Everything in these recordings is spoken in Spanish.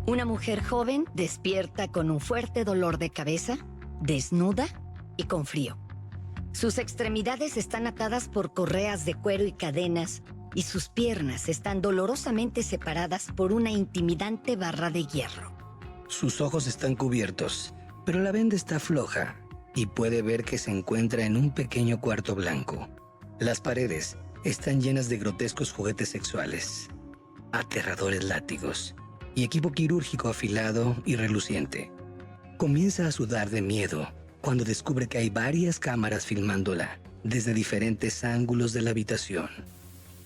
Una mujer joven despierta con un fuerte dolor de cabeza, desnuda y con frío. Sus extremidades están atadas por correas de cuero y cadenas, y sus piernas están dolorosamente separadas por una intimidante barra de hierro. Sus ojos están cubiertos, pero la venda está floja y puede ver que se encuentra en un pequeño cuarto blanco. Las paredes están llenas de grotescos juguetes sexuales, aterradores látigos y equipo quirúrgico afilado y reluciente. Comienza a sudar de miedo cuando descubre que hay varias cámaras filmándola desde diferentes ángulos de la habitación.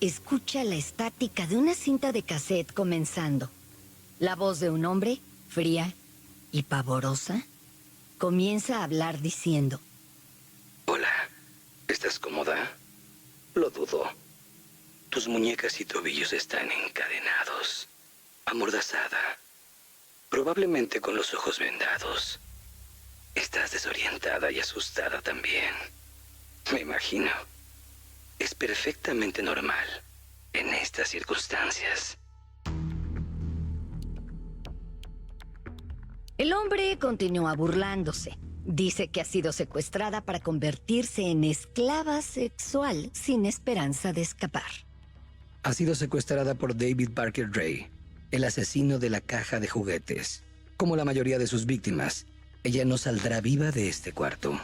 Escucha la estática de una cinta de cassette comenzando. La voz de un hombre, fría y pavorosa, comienza a hablar diciendo: Hola, ¿estás cómoda? Lo dudo. Tus muñecas y tobillos están encadenados, amordazada, probablemente con los ojos vendados. Estás desorientada y asustada también. Me imagino. Es perfectamente normal en estas circunstancias. El hombre continúa burlándose. Dice que ha sido secuestrada para convertirse en esclava sexual sin esperanza de escapar. Ha sido secuestrada por David Parker Ray, el asesino de la caja de juguetes. Como la mayoría de sus víctimas, ella no saldrá viva de este cuarto.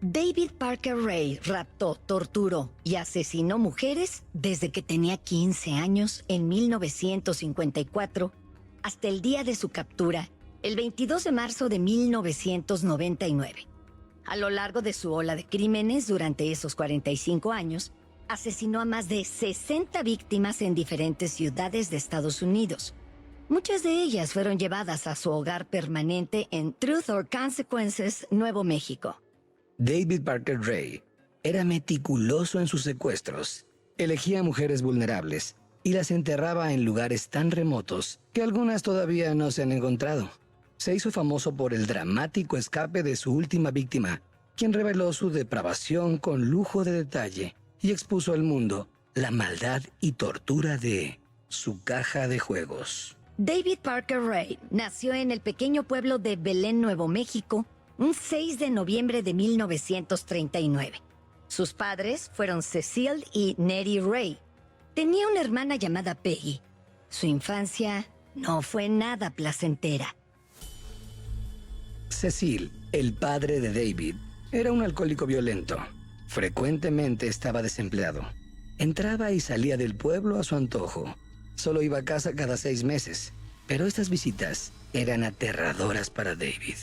David Parker Ray raptó, torturó y asesinó mujeres desde que tenía 15 años en 1954 hasta el día de su captura, el 22 de marzo de 1999. A lo largo de su ola de crímenes durante esos 45 años, asesinó a más de 60 víctimas en diferentes ciudades de Estados Unidos. Muchas de ellas fueron llevadas a su hogar permanente en Truth or Consequences, Nuevo México. David Parker Ray era meticuloso en sus secuestros. Elegía mujeres vulnerables y las enterraba en lugares tan remotos que algunas todavía no se han encontrado. Se hizo famoso por el dramático escape de su última víctima, quien reveló su depravación con lujo de detalle y expuso al mundo la maldad y tortura de su caja de juegos. David Parker Ray nació en el pequeño pueblo de Belén, Nuevo México, un 6 de noviembre de 1939. Sus padres fueron Cecil y Nettie Ray. Tenía una hermana llamada Peggy. Su infancia no fue nada placentera. Cecil, el padre de David, era un alcohólico violento. Frecuentemente estaba desempleado. Entraba y salía del pueblo a su antojo. Solo iba a casa cada 6 meses, pero estas visitas eran aterradoras para David.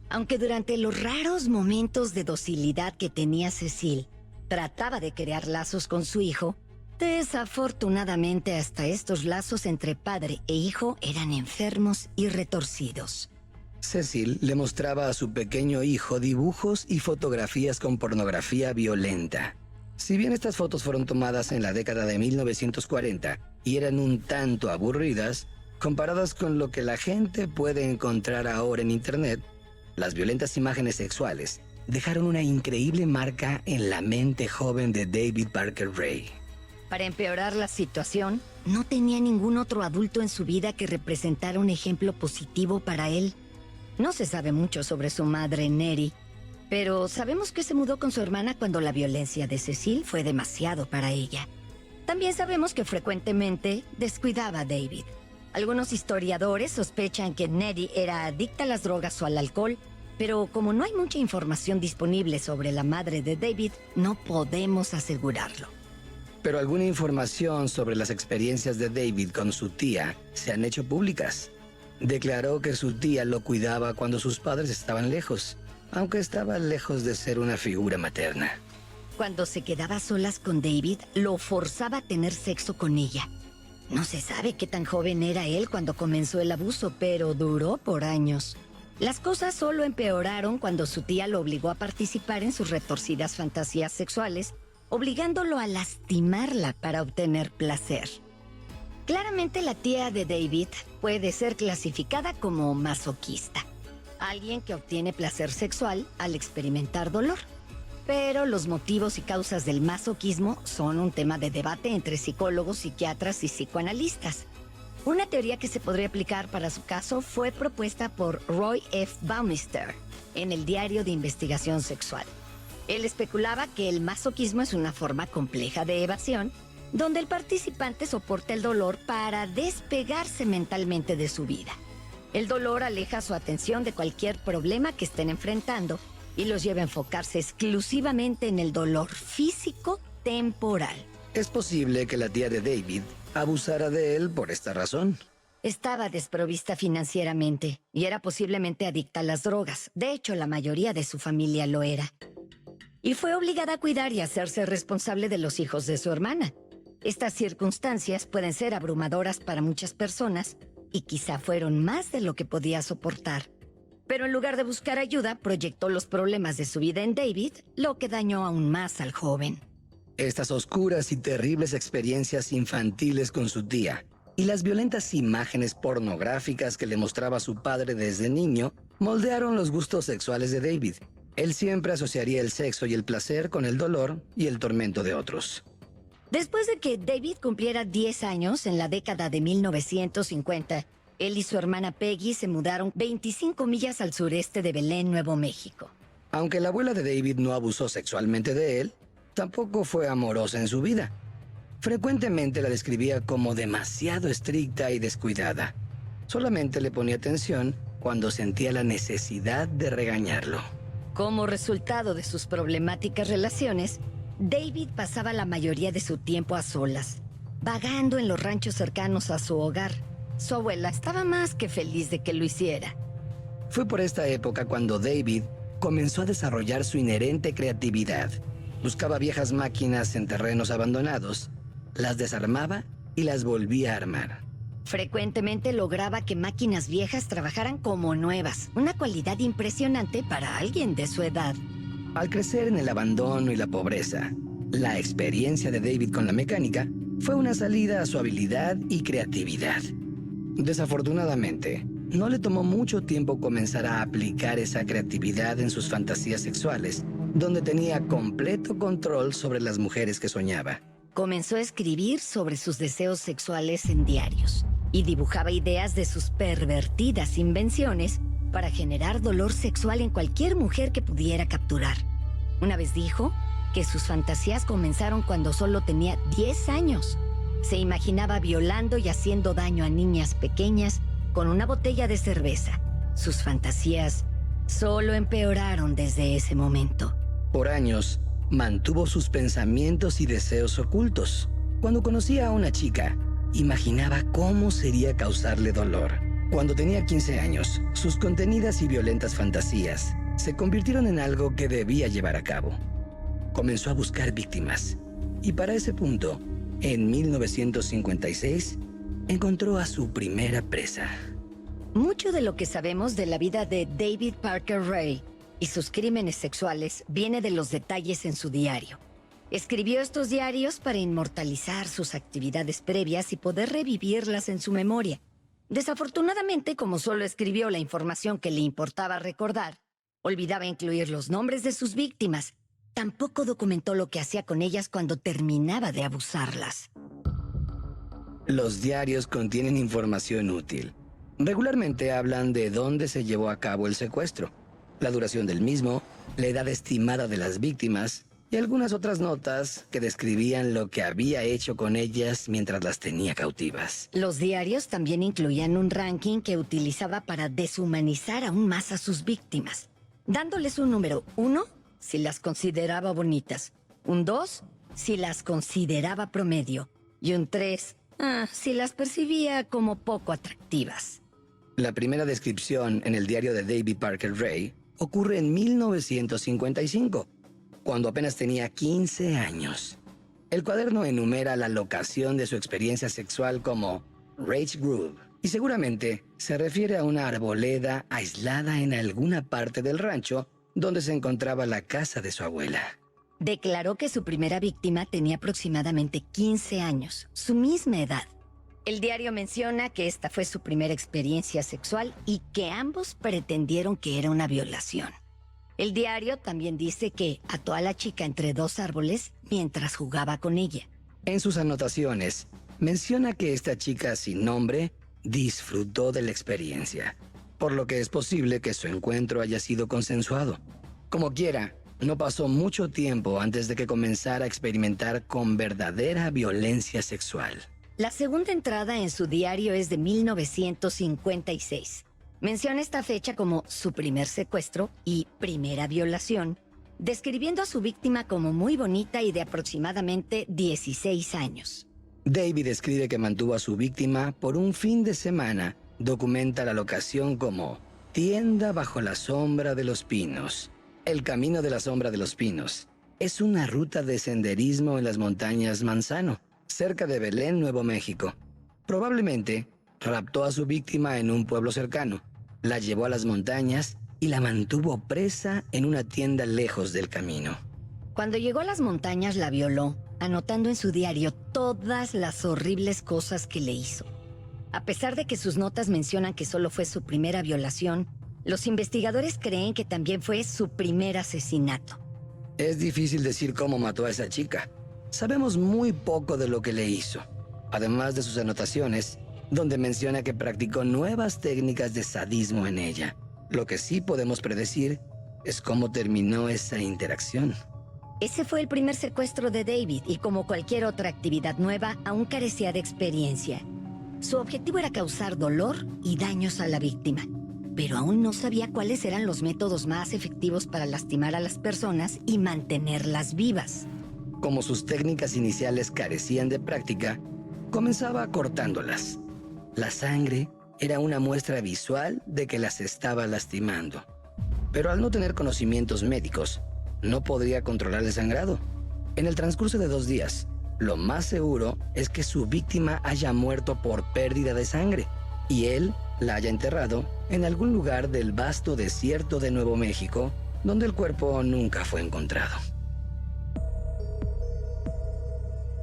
Aunque durante los raros momentos de docilidad que tenía Cecil, trataba de crear lazos con su hijo, desafortunadamente hasta estos lazos entre padre e hijo eran enfermos y retorcidos. Cecil le mostraba a su pequeño hijo dibujos y fotografías con pornografía violenta. Si bien estas fotos fueron tomadas en la década de 1940 y eran un tanto aburridas, comparadas con lo que la gente puede encontrar ahora en Internet, las violentas imágenes sexuales dejaron una increíble marca en la mente joven de David Parker Ray. Para empeorar la situación, no tenía ningún otro adulto en su vida que representara un ejemplo positivo para él. No se sabe mucho sobre su madre, Nettie, pero sabemos que se mudó con su hermana cuando la violencia de Cecil fue demasiado para ella. También sabemos que frecuentemente descuidaba a David. Algunos historiadores sospechan que Nettie era adicta a las drogas o al alcohol, pero como no hay mucha información disponible sobre la madre de David, no podemos asegurarlo. Pero alguna información sobre las experiencias de David con su tía se han hecho públicas. Declaró que su tía lo cuidaba cuando sus padres estaban lejos, aunque estaba lejos de ser una figura materna. Cuando se quedaba a solas con David, lo forzaba a tener sexo con ella. No se sabe qué tan joven era él cuando comenzó el abuso, pero duró por años. Las cosas solo empeoraron cuando su tía lo obligó a participar en sus retorcidas fantasías sexuales, obligándolo a lastimarla para obtener placer. Claramente la tía de David puede ser clasificada como masoquista, alguien que obtiene placer sexual al experimentar dolor. Pero los motivos y causas del masoquismo son un tema de debate entre psicólogos, psiquiatras y psicoanalistas. Una teoría que se podría aplicar para su caso fue propuesta por Roy F. Baumeister en el Diario de Investigación Sexual. Él especulaba que el masoquismo es una forma compleja de evasión, donde el participante soporta el dolor para despegarse mentalmente de su vida. El dolor aleja su atención de cualquier problema que estén enfrentando y los lleva a enfocarse exclusivamente en el dolor físico temporal. Es posible que la tía de David abusara de él por esta razón. Estaba desprovista financieramente y era posiblemente adicta a las drogas. De hecho, la mayoría de su familia lo era. Y fue obligada a cuidar y hacerse responsable de los hijos de su hermana. Estas circunstancias pueden ser abrumadoras para muchas personas y quizá fueron más de lo que podía soportar. Pero en lugar de buscar ayuda, proyectó los problemas de su vida en David, lo que dañó aún más al joven. Estas oscuras y terribles experiencias infantiles con su tía y las violentas imágenes pornográficas que le mostraba su padre desde niño moldearon los gustos sexuales de David. Él siempre asociaría el sexo y el placer con el dolor y el tormento de otros. Después de que David cumpliera 10 años en la década de 1950, él y su hermana Peggy se mudaron 25 millas al sureste de Belén, Nuevo México. Aunque la abuela de David no abusó sexualmente de él, tampoco fue amorosa en su vida. Frecuentemente la describía como demasiado estricta y descuidada. Solamente le ponía atención cuando sentía la necesidad de regañarlo. Como resultado de sus problemáticas relaciones, David pasaba la mayoría de su tiempo a solas, vagando en los ranchos cercanos a su hogar. Su abuela estaba más que feliz de que lo hiciera. Fue por esta época cuando David comenzó a desarrollar su inherente creatividad. Buscaba viejas máquinas en terrenos abandonados, las desarmaba y las volvía a armar. Frecuentemente lograba que máquinas viejas trabajaran como nuevas, una cualidad impresionante para alguien de su edad. Al crecer en el abandono y la pobreza, la experiencia de David con la mecánica fue una salida a su habilidad y creatividad. Desafortunadamente, no le tomó mucho tiempo comenzar a aplicar esa creatividad en sus fantasías sexuales, donde tenía completo control sobre las mujeres que soñaba. Comenzó a escribir sobre sus deseos sexuales en diarios y dibujaba ideas de sus pervertidas invenciones para generar dolor sexual en cualquier mujer que pudiera capturar. Una vez dijo que sus fantasías comenzaron cuando solo tenía 10 años. Se imaginaba violando y haciendo daño a niñas pequeñas con una botella de cerveza. Sus fantasías solo empeoraron desde ese momento. Por años, mantuvo sus pensamientos y deseos ocultos. Cuando conocía a una chica, imaginaba cómo sería causarle dolor. Cuando tenía 15 años, sus contenidas y violentas fantasías se convirtieron en algo que debía llevar a cabo. Comenzó a buscar víctimas y para ese punto, en 1956, encontró a su primera presa. Mucho de lo que sabemos de la vida de David Parker Ray y sus crímenes sexuales viene de los detalles en su diario. Escribió estos diarios para inmortalizar sus actividades previas y poder revivirlas en su memoria. Desafortunadamente, como solo escribió la información que le importaba recordar, olvidaba incluir los nombres de sus víctimas. Tampoco documentó lo que hacía con ellas cuando terminaba de abusarlas. Los diarios contienen información útil. Regularmente hablan de dónde se llevó a cabo el secuestro, la duración del mismo, la edad estimada de las víctimas y algunas otras notas que describían lo que había hecho con ellas mientras las tenía cautivas. Los diarios también incluían un ranking que utilizaba para deshumanizar aún más a sus víctimas, dándoles un número 1 si las consideraba bonitas, un 2 si las consideraba promedio y un 3 si las percibía como poco atractivas. La primera descripción en el diario de David Parker Ray ocurre en 1955, cuando apenas tenía 15 años. El cuaderno enumera la locación de su experiencia sexual como Rage Grove, y seguramente se refiere a una arboleda aislada en alguna parte del rancho donde se encontraba la casa de su abuela. Declaró que su primera víctima tenía aproximadamente 15 años, su misma edad. El diario menciona que esta fue su primera experiencia sexual y que ambos pretendieron que era una violación. El diario también dice que ató a la chica entre 2 árboles mientras jugaba con ella. En sus anotaciones, Menciona que esta chica sin nombre disfrutó de la experiencia, por lo que es posible que su encuentro haya sido consensuado. Como quiera, no pasó mucho tiempo antes de que comenzara a experimentar con verdadera violencia sexual. La segunda entrada en su diario es de 1956. Menciona esta fecha como su primer secuestro y primera violación, describiendo a su víctima como muy bonita y de aproximadamente 16 años. David escribe que mantuvo a su víctima por un fin de semana. Documenta la locación como tienda bajo la sombra de los pinos. El camino de la sombra de los pinos es una ruta de senderismo en las montañas Manzano, cerca de Belén, Nuevo México. Probablemente raptó a su víctima en un pueblo cercano, la llevó a las montañas y la mantuvo presa en una tienda lejos del camino. Cuando llegó a las montañas la violó, anotando en su diario todas las horribles cosas que le hizo. A pesar de que sus notas mencionan que solo fue su primera violación, los investigadores creen que también fue su primer asesinato. Es difícil decir cómo mató a esa chica. Sabemos muy poco de lo que le hizo, además de sus anotaciones, donde menciona que practicó nuevas técnicas de sadismo en ella. Lo que sí podemos predecir es cómo terminó esa interacción. Ese fue el primer secuestro de David y como cualquier otra actividad nueva, aún carecía de experiencia. Su objetivo era causar dolor y daños a la víctima, pero aún no sabía cuáles eran los métodos más efectivos para lastimar a las personas y mantenerlas vivas. Como sus técnicas iniciales carecían de práctica, comenzaba cortándolas. La sangre era una muestra visual de que las estaba lastimando. Pero al no tener conocimientos médicos, no podría controlar el sangrado. En el transcurso de 2 días, lo más seguro es que su víctima haya muerto por pérdida de sangre y él la haya enterrado en algún lugar del vasto desierto de Nuevo México, donde el cuerpo nunca fue encontrado.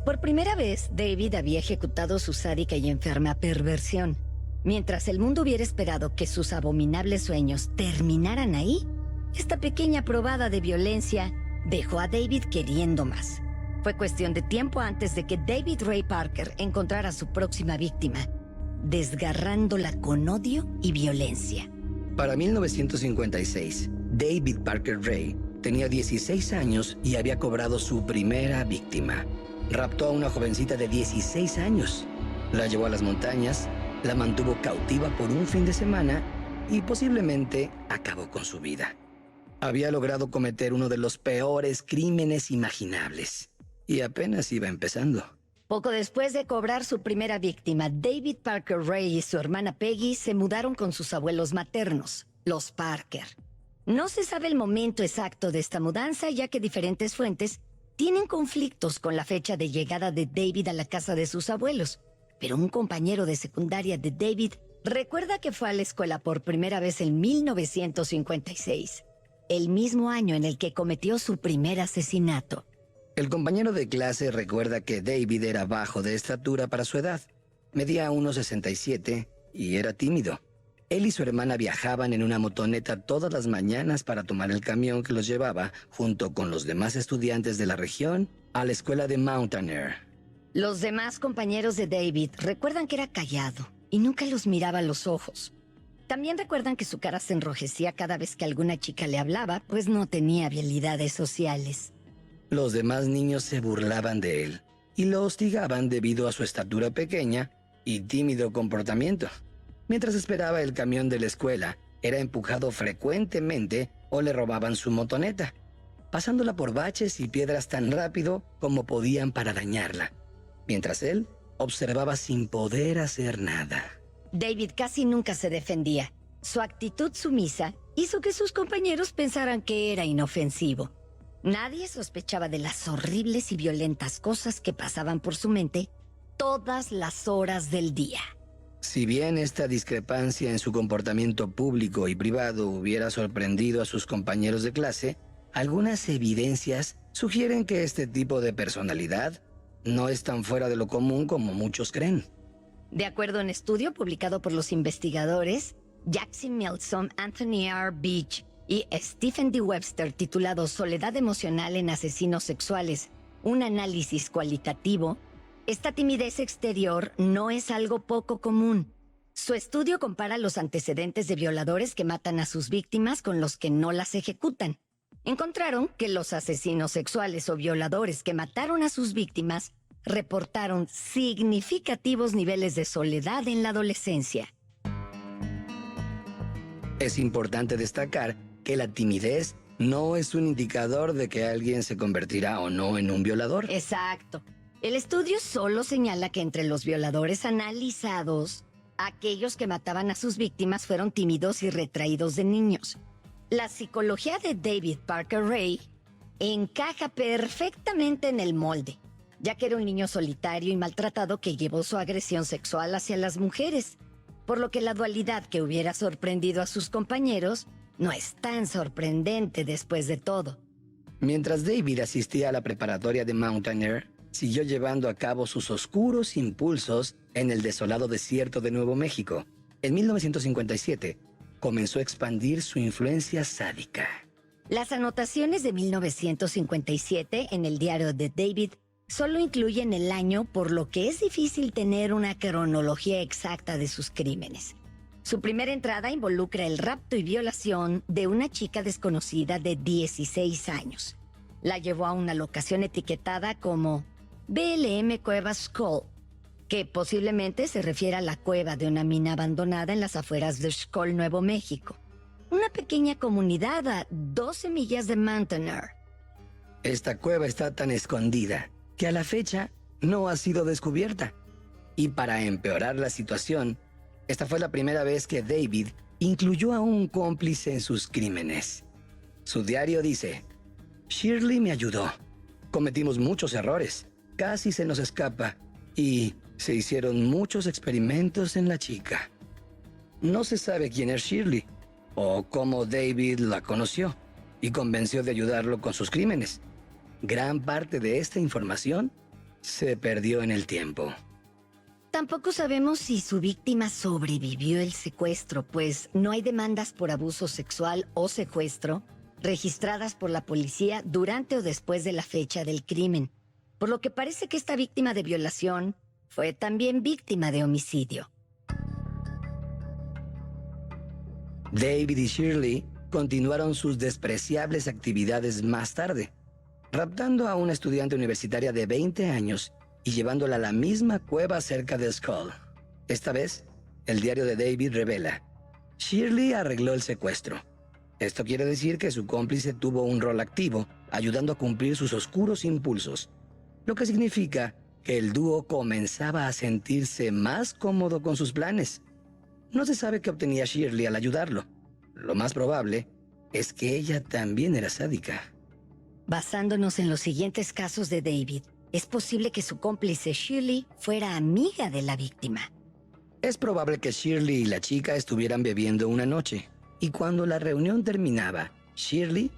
Por primera vez, David había ejecutado su sádica y enferma perversión. Mientras el mundo hubiera esperado que sus abominables sueños terminaran ahí, esta pequeña probada de violencia dejó a David queriendo más. Fue cuestión de tiempo antes de que David Ray Parker encontrara a su próxima víctima, desgarrándola con odio y violencia. Para 1956, David Parker Ray tenía 16 años y había cobrado su primera víctima. Raptó a una jovencita de 16 años. La llevó a las montañas, la mantuvo cautiva por un fin de semana y posiblemente acabó con su vida. Había logrado cometer uno de los peores crímenes imaginables y apenas iba empezando. Poco después de cobrar su primera víctima, David Parker Ray y su hermana Peggy se mudaron con sus abuelos maternos, los Parker. No se sabe el momento exacto de esta mudanza, ya que diferentes fuentes tienen conflictos con la fecha de llegada de David a la casa de sus abuelos, pero un compañero de secundaria de David recuerda que fue a la escuela por primera vez en 1956, el mismo año en el que cometió su primer asesinato. El compañero de clase recuerda que David era bajo de estatura para su edad. Medía 1,67 y era tímido. Él y su hermana viajaban en una motoneta todas las mañanas para tomar el camión que los llevaba, junto con los demás estudiantes de la región, a la escuela de Mountaineer. Los demás compañeros de David recuerdan que era callado y nunca los miraba a los ojos. También recuerdan que su cara se enrojecía cada vez que alguna chica le hablaba, pues no tenía habilidades sociales. Los demás niños se burlaban de él y lo hostigaban debido a su estatura pequeña y tímido comportamiento. Mientras esperaba el camión de la escuela, era empujado frecuentemente o le robaban su motoneta, pasándola por baches y piedras tan rápido como podían para dañarla, mientras él observaba sin poder hacer nada. David casi nunca se defendía. Su actitud sumisa hizo que sus compañeros pensaran que era inofensivo. Nadie sospechaba de las horribles y violentas cosas que pasaban por su mente todas las horas del día. Si bien esta discrepancia en su comportamiento público y privado hubiera sorprendido a sus compañeros de clase, algunas evidencias sugieren que este tipo de personalidad no es tan fuera de lo común como muchos creen. De acuerdo a un estudio publicado por los investigadores Jackson Milsom, Anthony R. Beach y Stephen D. Webster, titulado Soledad emocional en asesinos sexuales, un análisis cualitativo, Esta timidez exterior no es algo poco común. Su estudio compara los antecedentes de violadores que matan a sus víctimas con los que no las ejecutan. Encontraron que los asesinos sexuales o violadores que mataron a sus víctimas reportaron significativos niveles de soledad en la adolescencia. Es importante destacar que la timidez no es un indicador de que alguien se convertirá o no en un violador. Exacto. El estudio solo señala que entre los violadores analizados, aquellos que mataban a sus víctimas fueron tímidos y retraídos de niños. La psicología de David Parker Ray encaja perfectamente en el molde, ya que era un niño solitario y maltratado que llevó su agresión sexual hacia las mujeres, por lo que la dualidad que hubiera sorprendido a sus compañeros no es tan sorprendente después de todo. Mientras David asistía a la preparatoria de Mountaineer, siguió llevando a cabo sus oscuros impulsos en el desolado desierto de Nuevo México. En 1957, comenzó a expandir su influencia sádica. Las anotaciones de 1957 en el diario de David solo incluyen el año, por lo que es difícil tener una cronología exacta de sus crímenes. Su primera entrada involucra el rapto y violación de una chica desconocida de 16 años. La llevó a una locación etiquetada como BLM Cueva Skull, que posiblemente se refiere a la cueva de una mina abandonada en las afueras de Skull, Nuevo México. Una pequeña comunidad a 12 millas de Mountaineer. Esta cueva está tan escondida que a la fecha no ha sido descubierta. Y para empeorar la situación, esta fue la primera vez que David incluyó a un cómplice en sus crímenes. Su diario dice: Shirley me ayudó. Cometimos muchos errores. Casi se nos escapa. Y se hicieron muchos experimentos en la chica. No se sabe quién es Shirley o cómo David la conoció y convenció de ayudarlo con sus crímenes. Gran parte de esta información se perdió en el tiempo. Tampoco sabemos si su víctima sobrevivió el secuestro, pues no hay demandas por abuso sexual o secuestro registradas por la policía durante o después de la fecha del crimen, por lo que parece que esta víctima de violación fue también víctima de homicidio. David y Shirley continuaron sus despreciables actividades más tarde, raptando a una estudiante universitaria de 20 años y llevándola a la misma cueva cerca de Skull. Esta vez, el diario de David revela: Shirley arregló el secuestro. Esto quiere decir que su cómplice tuvo un rol activo, ayudando a cumplir sus oscuros impulsos, lo que significa que el dúo comenzaba a sentirse más cómodo con sus planes. No se sabe qué obtenía Shirley al ayudarlo. Lo más probable es que ella también era sádica. Basándonos en los siguientes casos de David, es posible que su cómplice Shirley fuera amiga de la víctima. Es probable que Shirley y la chica estuvieran bebiendo una noche, y cuando la reunión terminaba, Shirley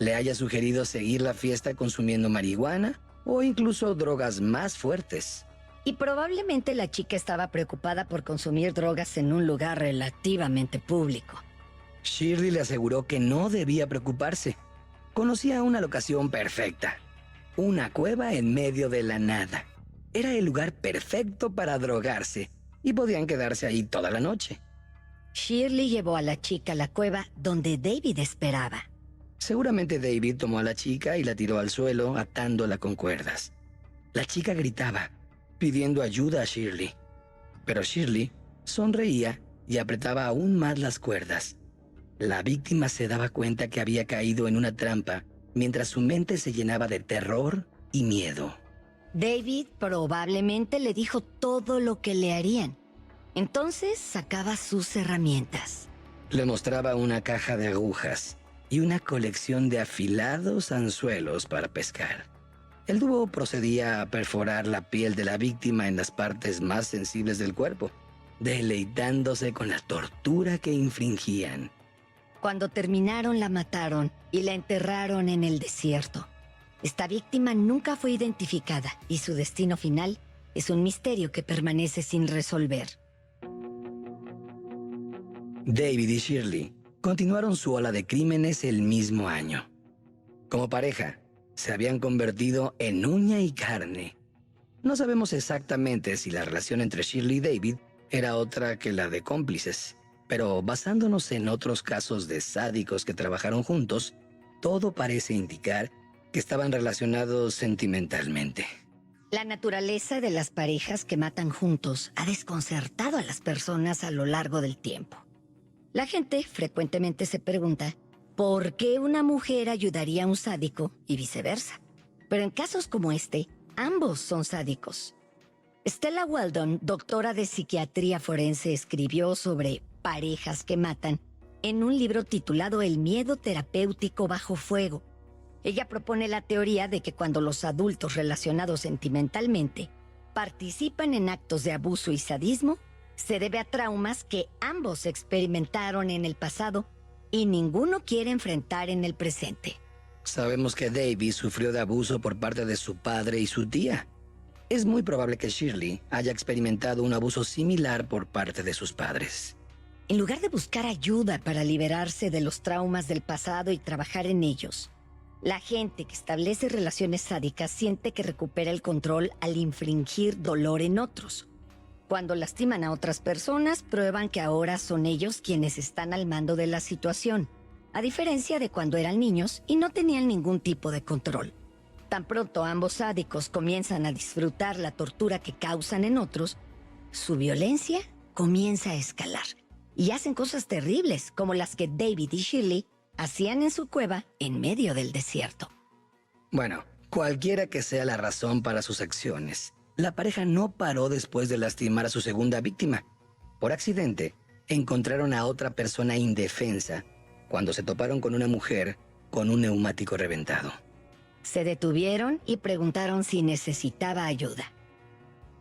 le haya sugerido seguir la fiesta consumiendo marihuana o incluso drogas más fuertes. Y probablemente la chica estaba preocupada por consumir drogas en un lugar relativamente público. Shirley le aseguró que no debía preocuparse. Conocía una locación perfecta. Una cueva en medio de la nada. Era el lugar perfecto para drogarse y podían quedarse ahí toda la noche. Shirley llevó a la chica a la cueva donde David esperaba. Seguramente David tomó a la chica y la tiró al suelo atándola con cuerdas. La chica gritaba, pidiendo ayuda a Shirley. Pero Shirley sonreía y apretaba aún más las cuerdas. La víctima se daba cuenta que había caído en una trampa mientras su mente se llenaba de terror y miedo. David probablemente le dijo todo lo que le harían. Entonces sacaba sus herramientas. Le mostraba una caja de agujas y una colección de afilados anzuelos para pescar. El dúo procedía a perforar la piel de la víctima en las partes más sensibles del cuerpo, deleitándose con la tortura que infligían. Cuando terminaron, la mataron y la enterraron en el desierto. Esta víctima nunca fue identificada y su destino final es un misterio que permanece sin resolver. David y Shirley continuaron su ola de crímenes el mismo año. Como pareja, se habían convertido en uña y carne. No sabemos exactamente si la relación entre Shirley y David era otra que la de cómplices, pero basándonos en otros casos de sádicos que trabajaron juntos, todo parece indicar que estaban relacionados sentimentalmente. La naturaleza de las parejas que matan juntos ha desconcertado a las personas a lo largo del tiempo. La gente frecuentemente se pregunta por qué una mujer ayudaría a un sádico y viceversa. Pero en casos como este, ambos son sádicos. Stella Weldon, doctora de psiquiatría forense, escribió sobre parejas que matan en un libro titulado El miedo terapéutico bajo fuego. Ella propone la teoría de que cuando los adultos relacionados sentimentalmente participan en actos de abuso y sadismo, se debe a traumas que ambos experimentaron en el pasado y ninguno quiere enfrentar en el presente. Sabemos que David sufrió de abuso por parte de su padre y su tía. Es muy probable que Shirley haya experimentado un abuso similar por parte de sus padres. En lugar de buscar ayuda para liberarse de los traumas del pasado y trabajar en ellos, la gente que establece relaciones sádicas siente que recupera el control al infligir dolor en otros. Cuando lastiman a otras personas, prueban que ahora son ellos quienes están al mando de la situación, a diferencia de cuando eran niños y no tenían ningún tipo de control. Tan pronto ambos sádicos comienzan a disfrutar la tortura que causan en otros, su violencia comienza a escalar y hacen cosas terribles como las que David y Shirley hacían en su cueva en medio del desierto. Bueno, cualquiera que sea la razón para sus acciones, la pareja no paró después de lastimar a su segunda víctima. Por accidente, encontraron a otra persona indefensa cuando se toparon con una mujer con un neumático reventado. Se detuvieron y preguntaron si necesitaba ayuda.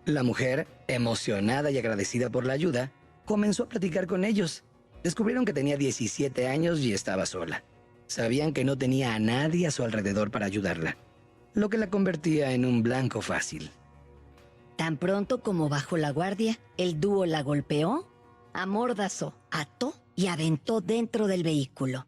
La mujer, emocionada y agradecida por la ayuda, comenzó a platicar con ellos. Descubrieron que tenía 17 años y estaba sola. Sabían que no tenía a nadie a su alrededor para ayudarla, lo que la convertía en un blanco fácil. Tan pronto como bajó la guardia, el dúo la golpeó, amordazó, ató y aventó dentro del vehículo.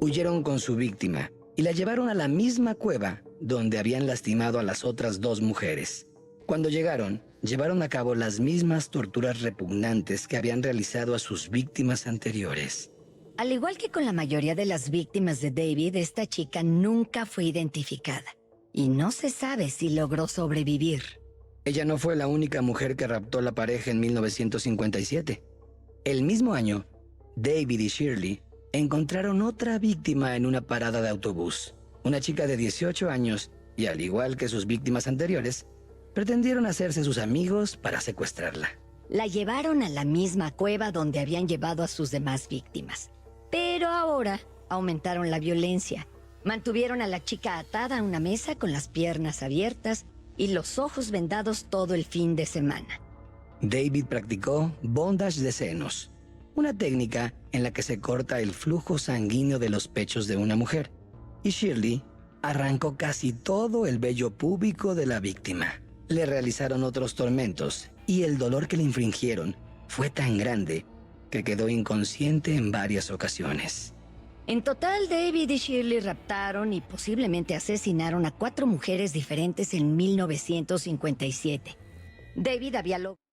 Huyeron con su víctima y la llevaron a la misma cueva donde habían lastimado a las otras dos mujeres. Cuando llegaron, llevaron a cabo las mismas torturas repugnantes que habían realizado a sus víctimas anteriores. Al igual que con la mayoría de las víctimas de David, esta chica nunca fue identificada y no se sabe si logró sobrevivir. Ella no fue la única mujer que raptó a la pareja en 1957. El mismo año, David y Shirley encontraron otra víctima en una parada de autobús. Una chica de 18 años y, al igual que sus víctimas anteriores, pretendieron hacerse sus amigos para secuestrarla. La llevaron a la misma cueva donde habían llevado a sus demás víctimas. Pero ahora aumentaron la violencia. Mantuvieron a la chica atada a una mesa con las piernas abiertas y los ojos vendados todo el fin de semana. David practicó bondage de senos, una técnica en la que se corta el flujo sanguíneo de los pechos de una mujer, y Shirley arrancó casi todo el vello púbico de la víctima. Le realizaron otros tormentos y el dolor que le infligieron fue tan grande que quedó inconsciente en varias ocasiones. En total, David y Shirley raptaron y posiblemente asesinaron a 4 mujeres diferentes en 1957. David había logrado